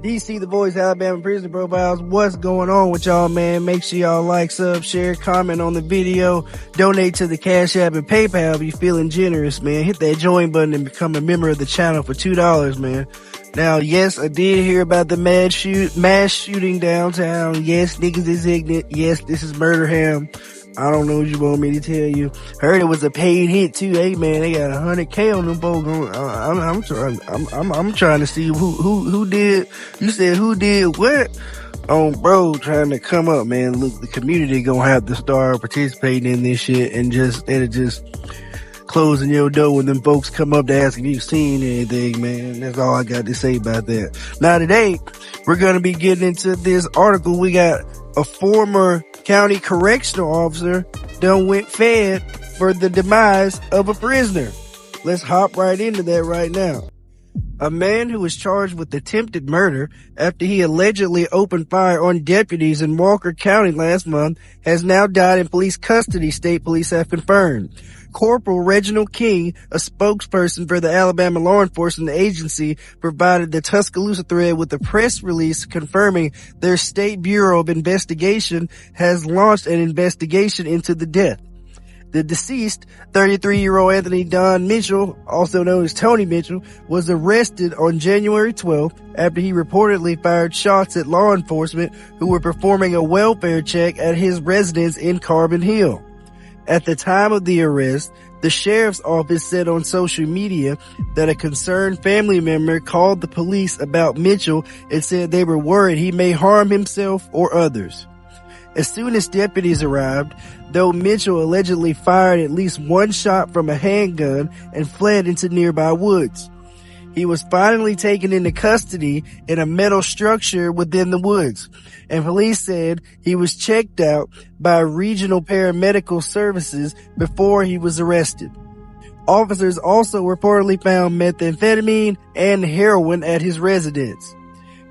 DC, the voice, Alabama Prisoner Profiles. What's going on with y'all, man? Make sure y'all like, sub, share, comment on the video, donate to the Cash App and PayPal if you're feeling generous, man. Hit that join button and become a member of the channel for $2, man. Now, yes, I did hear about the mass shooting downtown. Yes, niggas is ignorant. Yes, this is murder ham. I don't know what you want me to tell you. Heard it was a paid hit too. Hey man, they got 100K on them folks. I'm trying to see who did. You said who did what? Bro, trying to come up, man. Look, the community gonna have to start participating in this shit and instead of just closing your door when them folks come up to ask if you've seen anything, man. That's all I got to say about that. Now today, we're gonna be getting into this article. We got a former county correctional officer done went fed for the demise of a prisoner. Let's hop right into that right now. A man who was charged with attempted murder after he allegedly opened fire on deputies in Walker County last month has now died in police custody, state police have confirmed. Corporal Reginald King, a spokesperson for the Alabama Law Enforcement Agency, provided the Tuscaloosa Thread with a press release confirming their State Bureau of Investigation has launched an investigation into the death. The deceased, 33-year-old Anthony Don Mitchell, also known as Tony Mitchell, was arrested on January 12th after he reportedly fired shots at law enforcement who were performing a welfare check at his residence in Carbon Hill. At the time of the arrest, the sheriff's office said on social media that a concerned family member called the police about Mitchell and said they were worried he may harm himself or others. As soon as deputies arrived, though Mitchell allegedly fired at least one shot from a handgun and fled into nearby woods. He was finally taken into custody in a metal structure within the woods, and police said he was checked out by regional paramedical services before he was arrested. Officers also reportedly found methamphetamine and heroin at his residence.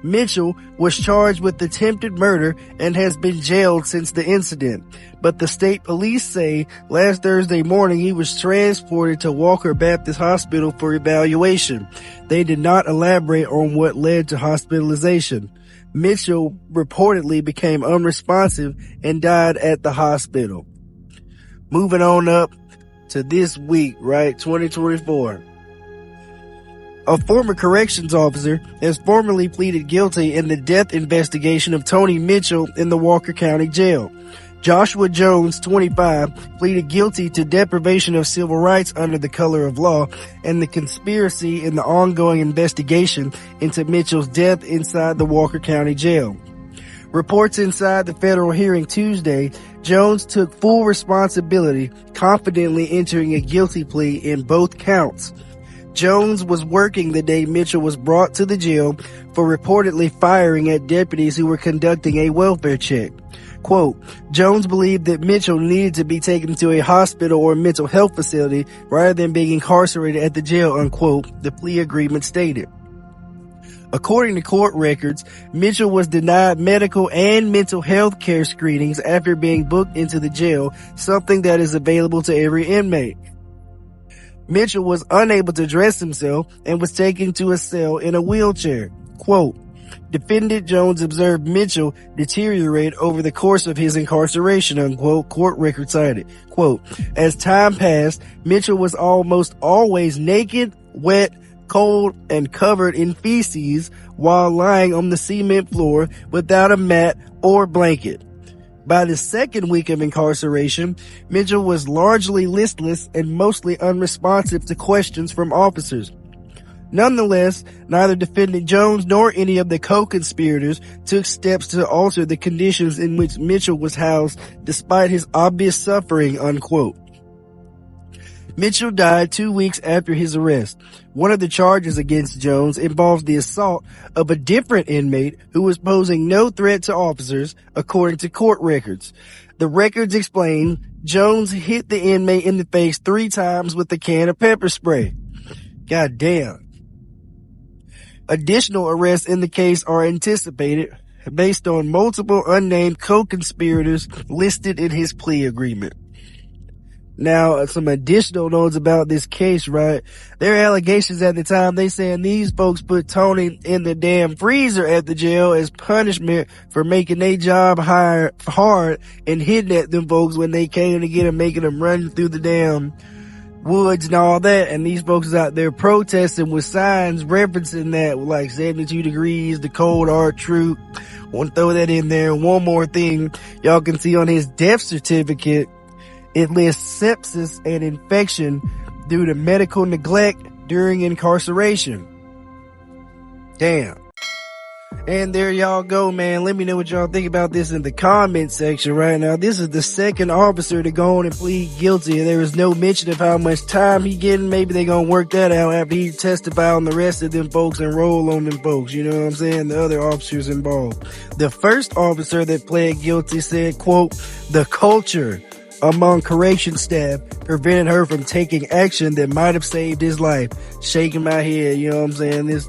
Mitchell was charged with attempted murder and has been jailed since the incident, but the state police say last Thursday morning he was transported to Walker Baptist Hospital for evaluation. They did not elaborate on what led to hospitalization. Mitchell reportedly became unresponsive and died at the hospital. Moving on up to this week, right? 2024. A former corrections officer has formally pleaded guilty in the death investigation of Tony Mitchell in the Walker County Jail. Joshua Jones, 25, pleaded guilty to deprivation of civil rights under the color of law and the conspiracy in the ongoing investigation into Mitchell's death inside the Walker County Jail. Reports inside the federal hearing Tuesday, Jones took full responsibility, confidently entering a guilty plea in both counts. Jones was working the day Mitchell was brought to the jail for reportedly firing at deputies who were conducting a welfare check. Quote, Jones believed that Mitchell needed to be taken to a hospital or mental health facility rather than being incarcerated at the jail, unquote, the plea agreement stated. According to court records, Mitchell was denied medical and mental health care screenings after being booked into the jail, something that is available to every inmate. Mitchell was unable to dress himself and was taken to a cell in a wheelchair. Quote, Defendant Jones observed Mitchell deteriorate over the course of his incarceration, unquote, court record cited. Quote, as time passed, Mitchell was almost always naked, wet, cold, and covered in feces while lying on the cement floor without a mat or blanket. By the second week of incarceration, Mitchell was largely listless and mostly unresponsive to questions from officers. Nonetheless, neither Defendant Jones nor any of the co-conspirators took steps to alter the conditions in which Mitchell was housed despite his obvious suffering, unquote. Mitchell died 2 weeks after his arrest. One of the charges against Jones involves the assault of a different inmate who was posing no threat to officers, according to court records. The records explain Jones hit the inmate in the face 3 times with a can of pepper spray. God damn. Additional arrests in the case are anticipated based on multiple unnamed co-conspirators listed in his plea agreement. Now, some additional notes about this case, right? Their allegations at the time, they saying these folks put Tony in the damn freezer at the jail as punishment for making their job hard and hitting at them folks when they came to get them, making them run through the damn woods and all that. And these folks is out there protesting with signs referencing that, like 72 degrees, the cold hard truth. Want to throw that in there. One more thing, y'all can see on his death certificate, it lists sepsis and infection due to medical neglect during incarceration. Damn. And there y'all go, man. Let me know what y'all think about this in the comment section right now. This is the second officer to go on and plead guilty. There is no mention of how much time he getting. Maybe they gonna work that out after he testify on the rest of them folks and roll on them folks. You know what I'm saying? The other officers involved. The first officer that pled guilty said, quote, "The culture among correction staff prevented her from taking action that might have saved his life." Shaking my head, you know what I'm saying?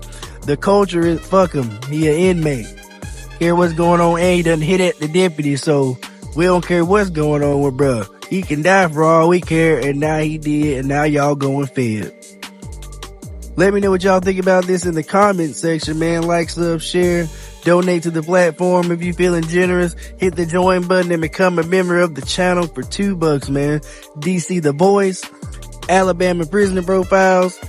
The culture is, fuck him. He an inmate. Hear what's going on, and he done hit at the deputy, so we don't care what's going on with bruh. He can die for all we care, and now he did, and now y'all going fed. Let me know what y'all think about this in the comment section, man. Like, sub, share, donate to the platform if you feeling generous. Hit the join button and become a member of the channel for $2, man. DC The Voice, Alabama Prisoner Profiles,